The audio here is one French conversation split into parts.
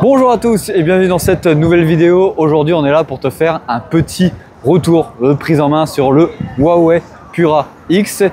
Bonjour à tous et bienvenue dans cette nouvelle vidéo. Aujourd'hui on est là pour te faire un petit retour de prise en main sur le Huawei Pura X. Et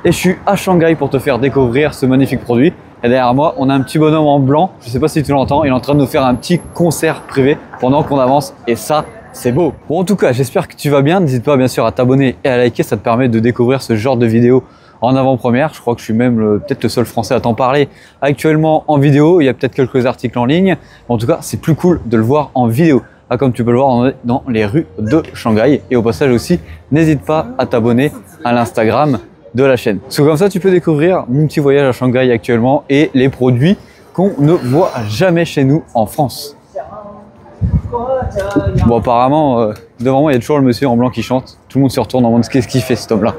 je suis à Shanghai pour te faire découvrir ce magnifique produit. Et derrière moi on a un petit bonhomme en blanc, je ne sais pas si tu l'entends, il est en train de nous faire un petit concert privé pendant qu'on avance et ça c'est beau. Bon en tout cas j'espère que tu vas bien, n'hésite pas bien sûr à t'abonner et à liker, ça te permet de découvrir ce genre de vidéo en avant-première. Je crois que je suis même peut-être le seul français à t'en parler actuellement en vidéo. Il y a peut-être quelques articles en ligne. En tout cas, c'est plus cool de le voir en vidéo. Là, comme tu peux le voir, on est dans les rues de Shanghai. Et au passage aussi, n'hésite pas à t'abonner à l'Instagram de la chaîne. Parce que comme ça, tu peux découvrir mon petit voyage à Shanghai actuellement et les produits qu'on ne voit jamais chez nous en France. Bon, apparemment, devant moi, il y a toujours le monsieur en blanc qui chante. Tout le monde se retourne en mode qu'est-ce qu'il fait cet homme-là.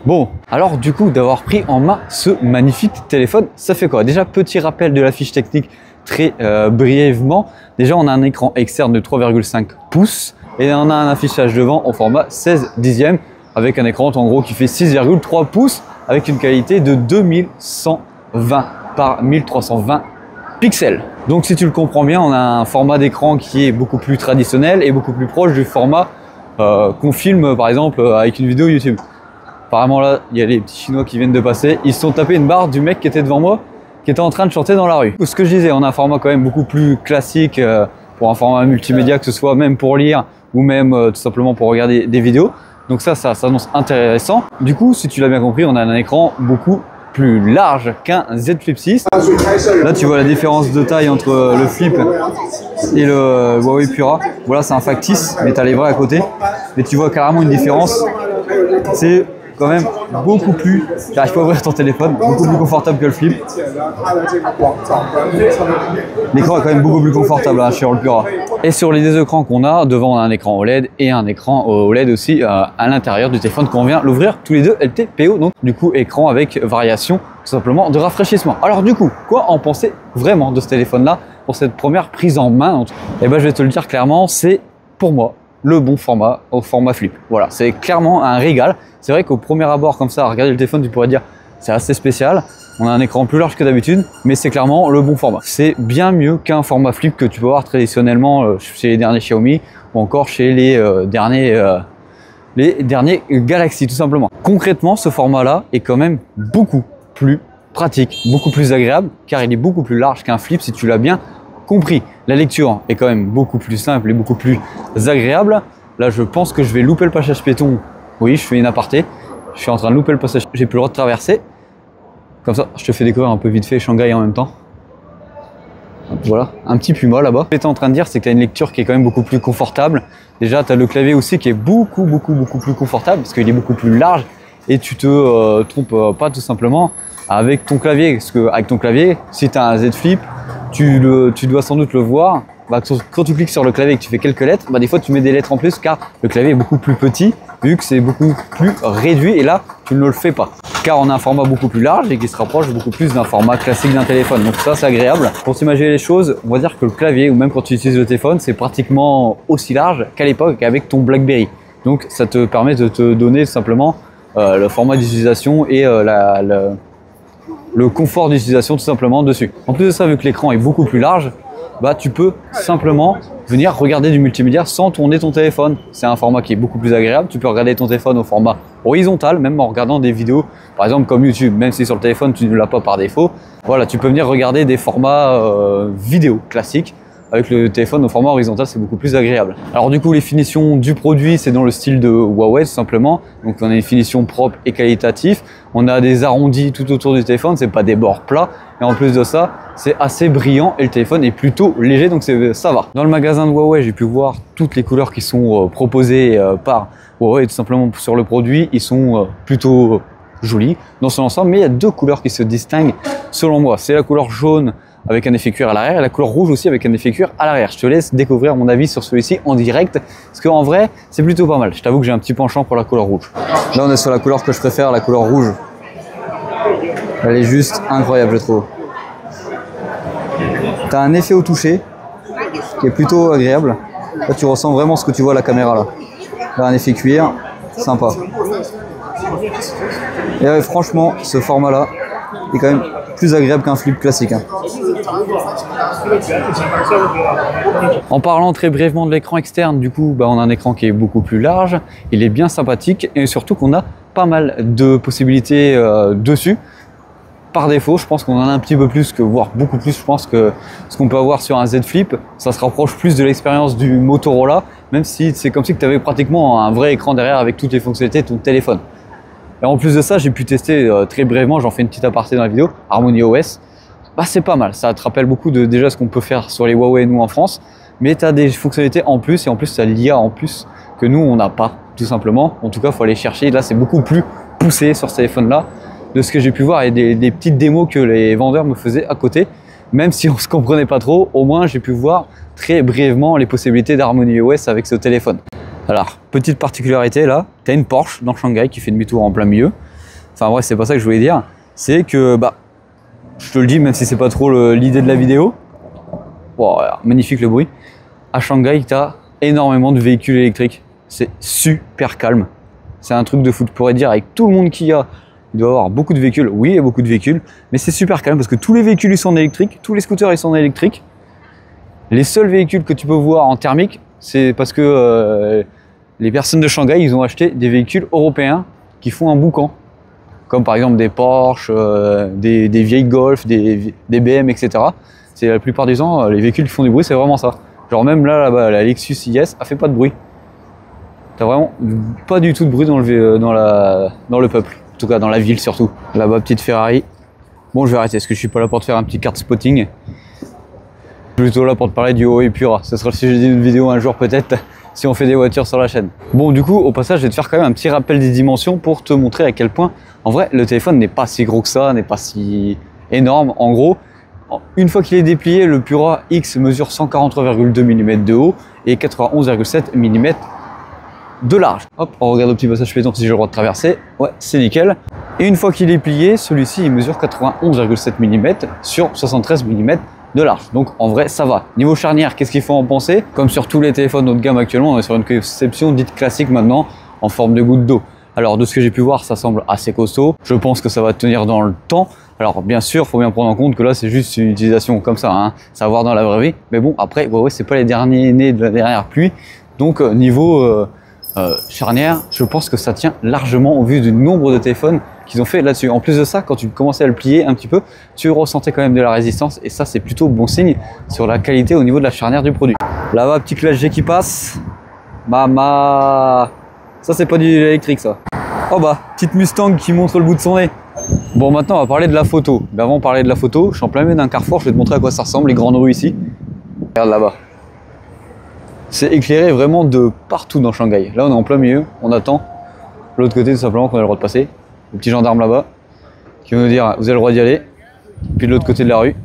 Bon, alors du coup d'avoir pris en main ce magnifique téléphone, ça fait quoi? Déjà petit rappel de la fiche technique très brièvement. Déjà on a un écran externe de 3,5 pouces et on a un affichage devant au format 16 dixièmes avec un écran en gros qui fait 6,3 pouces avec une qualité de 2120 par 1320 pixels. Donc si tu le comprends bien, on a un format d'écran qui est beaucoup plus traditionnel et beaucoup plus proche du format qu'on filme par exemple avec une vidéo YouTube. Apparemment là, il y a les petits Chinois qui viennent de passer. Ils se sont tapés une barre du mec qui était devant moi, qui était en train de chanter dans la rue. Ce que je disais, on a un format quand même beaucoup plus classique pour un format multimédia, que ce soit même pour lire ou même tout simplement pour regarder des vidéos. Donc ça s'annonce intéressant. Du coup, si tu l'as bien compris, on a un écran beaucoup plus large qu'un Z Flip 6. Là, tu vois la différence de taille entre le Flip et le Huawei Pura. Voilà, c'est un factice, mais tu as les vrais à côté. Mais tu vois carrément une différence. C'est quand même beaucoup plus, j'arrive pas à ouvrir ton téléphone, beaucoup plus confortable que le Flip. L'écran est quand même beaucoup plus confortable hein, sur le Pura. Et sur les deux écrans qu'on a, devant on a un écran OLED et un écran OLED aussi à l'intérieur du téléphone qu'on vient l'ouvrir, tous les deux LTPO, donc du coup écran avec variation tout simplement de rafraîchissement. Alors du coup, quoi en penser vraiment de ce téléphone là pour cette première prise en main? Et ben je vais te le dire clairement, c'est pour moi le bon format au format Flip. Voilà, c'est clairement un régal. C'est vrai qu'au premier abord comme ça, à regarder le téléphone, tu pourrais dire c'est assez spécial. On a un écran plus large que d'habitude, mais c'est clairement le bon format. C'est bien mieux qu'un format Flip que tu peux avoir traditionnellement chez les derniers Xiaomi ou encore chez les derniers Galaxy tout simplement. Concrètement, ce format-là est quand même beaucoup plus pratique, beaucoup plus agréable car il est beaucoup plus large qu'un Flip si tu l'as bien compris. La lecture est quand même beaucoup plus simple et beaucoup plus agréable. Là, je pense que je vais louper le passage piéton. Oui, je fais une aparté. Je suis en train de louper le passage. J'ai plus le droit de traverser. Comme ça, je te fais découvrir un peu vite fait Shanghai en même temps. Voilà, un petit Puma là-bas. Ce que j'étais en train de dire, c'est que tu as une lecture qui est quand même beaucoup plus confortable. Déjà, tu as le clavier aussi qui est beaucoup plus confortable parce qu'il est beaucoup plus large et tu te trompes pas tout simplement avec ton clavier. Parce qu'avec ton clavier, si tu as un Z Flip, tu dois sans doute le voir. Quand tu cliques sur le clavier et que tu fais quelques lettres, des fois tu mets des lettres en plus car le clavier est beaucoup plus petit vu que c'est beaucoup plus réduit et là tu ne le fais pas car on a un format beaucoup plus large et qui se rapproche beaucoup plus d'un format classique d'un téléphone. Donc ça c'est agréable. Pour t'imaginer les choses, on va dire que le clavier ou même quand tu utilises le téléphone c'est pratiquement aussi large qu'à l'époque avec ton BlackBerry. Donc ça te permet de te donner simplement le format d'utilisation et le confort d'utilisation tout simplement dessus. En plus de ça, vu que l'écran est beaucoup plus large, tu peux simplement venir regarder du multimédia sans tourner ton téléphone. C'est un format qui est beaucoup plus agréable. Tu peux regarder ton téléphone au format horizontal, même en regardant des vidéos, par exemple comme YouTube, même si sur le téléphone tu ne l'as pas par défaut. Voilà, tu peux venir regarder des formats vidéo classiques. Avec le téléphone au format horizontal, c'est beaucoup plus agréable. Alors du coup, les finitions du produit, c'est dans le style de Huawei tout simplement. Donc on a une finition propre et qualitative. On a des arrondis tout autour du téléphone, c'est pas des bords plats. Et en plus de ça, c'est assez brillant et le téléphone est plutôt léger, donc ça va. Dans le magasin de Huawei, j'ai pu voir toutes les couleurs qui sont proposées par Huawei tout simplement sur le produit. Ils sont plutôt jolis dans son ensemble, mais il y a deux couleurs qui se distinguent selon moi. C'est la couleur jaune avec un effet cuir à l'arrière et la couleur rouge aussi avec un effet cuir à l'arrière. Je te laisse découvrir mon avis sur celui-ci en direct parce qu'en vrai c'est plutôt pas mal. Je t'avoue que j'ai un petit penchant pour la couleur rouge. Là on est sur la couleur que je préfère, la couleur rouge. Elle est juste incroyable je trouve. Tu as un effet au toucher qui est plutôt agréable. Là tu ressens vraiment ce que tu vois à la caméra là. Là un effet cuir, sympa. Et franchement ce format là est quand même plus agréable qu'un flip classique. Hein. En parlant très brièvement de l'écran externe, du coup, on a un écran qui est beaucoup plus large, il est bien sympathique et surtout qu'on a pas mal de possibilités dessus. Par défaut, je pense qu'on en a un petit peu plus, voire beaucoup plus, je pense que ce qu'on peut avoir sur un Z Flip, ça se rapproche plus de l'expérience du Motorola, même si c'est comme si tu avais pratiquement un vrai écran derrière avec toutes les fonctionnalités de ton téléphone. Et en plus de ça, j'ai pu tester très brièvement, j'en fais une petite aparté dans la vidéo, Harmony OS. C'est pas mal, ça te rappelle beaucoup de déjà ce qu'on peut faire sur les Huawei nous en France, mais tu as des fonctionnalités en plus et en plus tu as l'IA en plus que nous on n'a pas, tout simplement. En tout cas, il faut aller chercher, là c'est beaucoup plus poussé sur ce téléphone-là. De ce que j'ai pu voir et des petites démos que les vendeurs me faisaient à côté, même si on se comprenait pas trop, au moins j'ai pu voir très brièvement les possibilités d'Harmony OS avec ce téléphone. Alors, petite particularité là, tu as une Porsche dans Shanghai qui fait demi-tour en plein milieu. Enfin bref, c'est pas ça que je voulais dire, c'est que je te le dis même si c'est pas trop l'idée de la vidéo. Wow, alors, magnifique le bruit. À Shanghai, tu as énormément de véhicules électriques. C'est super calme. C'est un truc de fou. Tu pourrais dire avec tout le monde qu'il y a, il doit y avoir beaucoup de véhicules. Oui, il y a beaucoup de véhicules, mais c'est super calme parce que tous les véhicules ils sont en électrique, tous les scooters ils sont en électrique. Les seuls véhicules que tu peux voir en thermique, c'est parce que les personnes de Shanghai, ils ont acheté des véhicules européens qui font un boucan. Comme par exemple des Porsche, des vieilles Golf, des BM, etc. C'est la plupart du temps, les véhicules qui font du bruit, c'est vraiment ça. Genre même là-bas, la Lexus IS, elle fait pas de bruit. T'as vraiment pas du tout de bruit dans le peuple. En tout cas dans la ville surtout. Là-bas, petite Ferrari. Bon, je vais arrêter parce que je suis pas là pour te faire un petit card spotting. Plutôt là pour te parler du Huawei Pura. Ce sera le sujet d'une vidéo un jour peut-être si on fait des voitures sur la chaîne. Bon, du coup, au passage, je vais te faire quand même un petit rappel des dimensions pour te montrer à quel point, en vrai, le téléphone n'est pas si gros que ça, n'est pas si énorme. En gros, une fois qu'il est déplié, le Pura X mesure 143,2 mm de haut et 91,7 mm de large. Hop, on regarde au petit passage piéton si j'ai le droit de traverser. Ouais, c'est nickel. Et une fois qu'il est plié, celui-ci il mesure 91,7 mm sur 73 mm de large. Donc en vrai, ça va. Niveau charnière, qu'est-ce qu'il faut en penser? Comme sur tous les téléphones haut de gamme actuellement, on est sur une conception dite classique maintenant, en forme de goutte d'eau. Alors de ce que j'ai pu voir, ça semble assez costaud. Je pense que ça va tenir dans le temps. Alors bien sûr, il faut bien prendre en compte que là, c'est juste une utilisation comme ça, hein. Ça va voir dans la vraie vie. Mais bon, après, ouais, c'est pas les derniers nés de la dernière pluie. Donc niveau charnière, je pense que ça tient largement au vu du nombre de téléphones qu'ils ont fait là-dessus. En plus de ça, quand tu commençais à le plier un petit peu, tu ressentais quand même de la résistance et ça c'est plutôt bon signe sur la qualité au niveau de la charnière du produit. Là-bas, petit clash G qui passe. Mama, ça c'est pas du électrique ça. Oh petite Mustang qui montre le bout de son nez. Bon, maintenant on va parler de la photo. Mais avant de parler de la photo, je suis en plein milieu d'un carrefour, je vais te montrer à quoi ça ressemble, les grandes rues ici. Regarde là-bas. C'est éclairé vraiment de partout dans Shanghai. Là, on est en plein milieu, on attend. De l'autre côté, tout simplement, qu'on a le droit de passer. Le petit gendarme là-bas qui va nous dire vous avez le droit d'y aller. Puis de l'autre côté de la rue,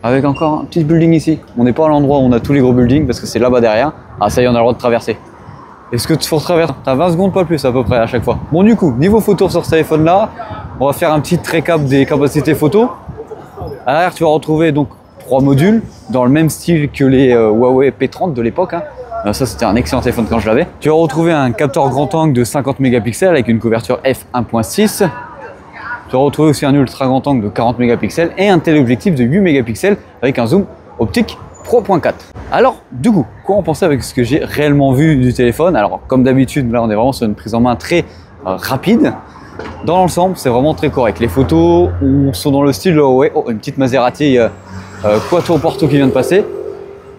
avec encore un petit building ici. On n'est pas à l'endroit où on a tous les gros buildings parce que c'est là-bas derrière. Ah, ça y est, on a le droit de traverser. Est-ce que tu faut traverser? T'as 20 secondes, pas plus à peu près à chaque fois. Bon, du coup, niveau photo sur ce téléphone-là, on va faire un petit récap des capacités photo. À l'arrière, tu vas retrouver donc 3 modules dans le même style que les Huawei P30 de l'époque. Hein. Ça, c'était un excellent téléphone quand je l'avais. Tu vas retrouver un capteur grand angle de 50 mégapixels avec une couverture f1.6. Tu vas retrouver aussi un ultra grand angle de 40 mégapixels et un téléobjectif de 8 mégapixels avec un zoom optique 3.4. Alors, du coup, quoi en penser avec ce que j'ai réellement vu du téléphone? Alors, comme d'habitude, là, on est vraiment sur une prise en main très rapide. Dans l'ensemble, c'est vraiment très correct. Les photos sont dans le style de Huawei. Oh, une petite Maserati Quattro Porto qui vient de passer.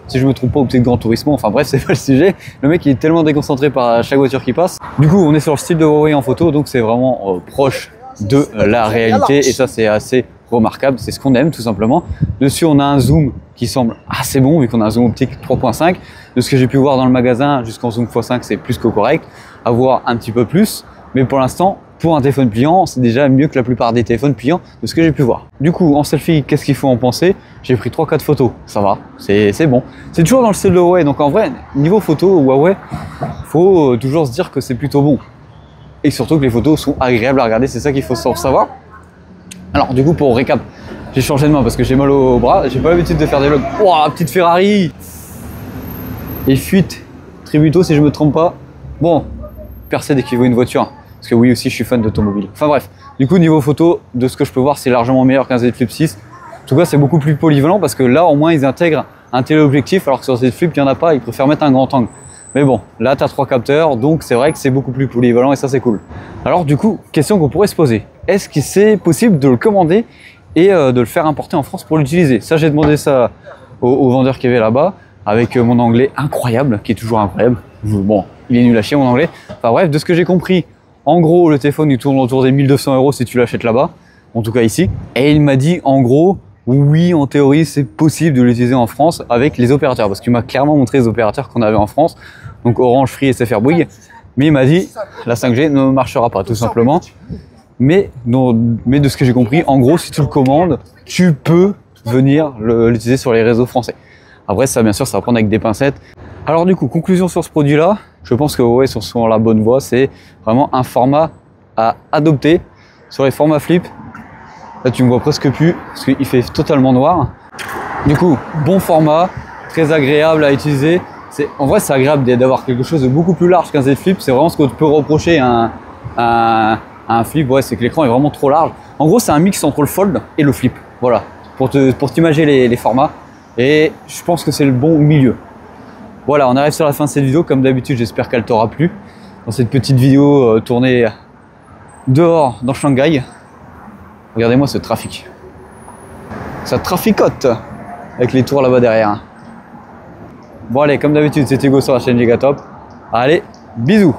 Si je me trompe pas, ou peut-être Grand Turismo, enfin bref, c'est pas le sujet. Le mec il est tellement déconcentré par chaque voiture qui passe. Du coup, on est sur le style de Huawei en photo, donc c'est vraiment proche de la réalité et ça c'est assez remarquable, c'est ce qu'on aime tout simplement. Dessus, on a un zoom qui semble assez bon vu qu'on a un zoom optique 3.5. De ce que j'ai pu voir dans le magasin, jusqu'en zoom x5, c'est plus que correct. À voir un petit peu plus, mais pour l'instant, pour un téléphone pliant, c'est déjà mieux que la plupart des téléphones pliants de ce que j'ai pu voir. Du coup, en selfie, qu'est-ce qu'il faut en penser? J'ai pris 3-4 photos, ça va, c'est bon. C'est toujours dans le style de Huawei, donc en vrai, niveau photo, Huawei, faut toujours se dire que c'est plutôt bon. Et surtout que les photos sont agréables à regarder, c'est ça qu'il faut savoir. Alors du coup, pour récap, j'ai changé de main parce que j'ai mal au bras, j'ai pas l'habitude de faire des vlogs. Ouah, petite Ferrari! Et fuite, Tributo si je me trompe pas. Bon, percé dès qu'il voit une voiture. Parce que oui aussi je suis fan d'automobile. Enfin bref, du coup niveau photo, de ce que je peux voir, c'est largement meilleur qu'un Z Flip 6. En tout cas c'est beaucoup plus polyvalent parce que là au moins ils intègrent un téléobjectif alors que sur Z Flip il n'y en a pas, ils préfèrent mettre un grand angle. Mais bon, là tu as 3 capteurs, donc c'est vrai que c'est beaucoup plus polyvalent et ça c'est cool. Alors du coup, question qu'on pourrait se poser, est-ce que c'est possible de le commander et de le faire importer en France pour l'utiliser? Ça j'ai demandé ça au vendeur qui avait là-bas, avec mon anglais incroyable, qui est toujours incroyable. Bon, il est nul à chier mon anglais. Enfin bref, de ce que j'ai compris, en gros le téléphone il tourne autour des 1200 € si tu l'achètes là-bas, en tout cas ici. Et il m'a dit en gros, oui en théorie c'est possible de l'utiliser en France avec les opérateurs, parce qu'il m'a clairement montré les opérateurs qu'on avait en France, donc Orange, Free et SFR Bouygues. Mais il m'a dit la 5G ne marchera pas tout simplement. Mais de ce que j'ai compris, en gros si tu le commandes, tu peux venir l'utiliser sur les réseaux français. Après ça bien sûr ça va prendre avec des pincettes. Alors du coup, conclusion sur ce produit là, je pense que Huawei sont sur la bonne voie, c'est vraiment un format à adopter. Sur les formats flip, là tu me vois presque plus parce qu'il fait totalement noir. Du coup, bon format, très agréable à utiliser. En vrai c'est agréable d'avoir quelque chose de beaucoup plus large qu'un Z Flip, c'est vraiment ce qu'on peut reprocher à un flip, ouais, c'est que l'écran est vraiment trop large. En gros c'est un mix entre le fold et le flip, voilà, pour t'imaginer les formats. Et je pense que c'est le bon milieu. Voilà, on arrive sur la fin de cette vidéo. Comme d'habitude, j'espère qu'elle t'aura plu. Dans cette petite vidéo tournée dehors dans Shanghai. Regardez-moi ce trafic. Ça traficote avec les tours là-bas derrière. Bon allez, comme d'habitude, c'était Hugo sur la chaîne Gigatop. Allez, bisous.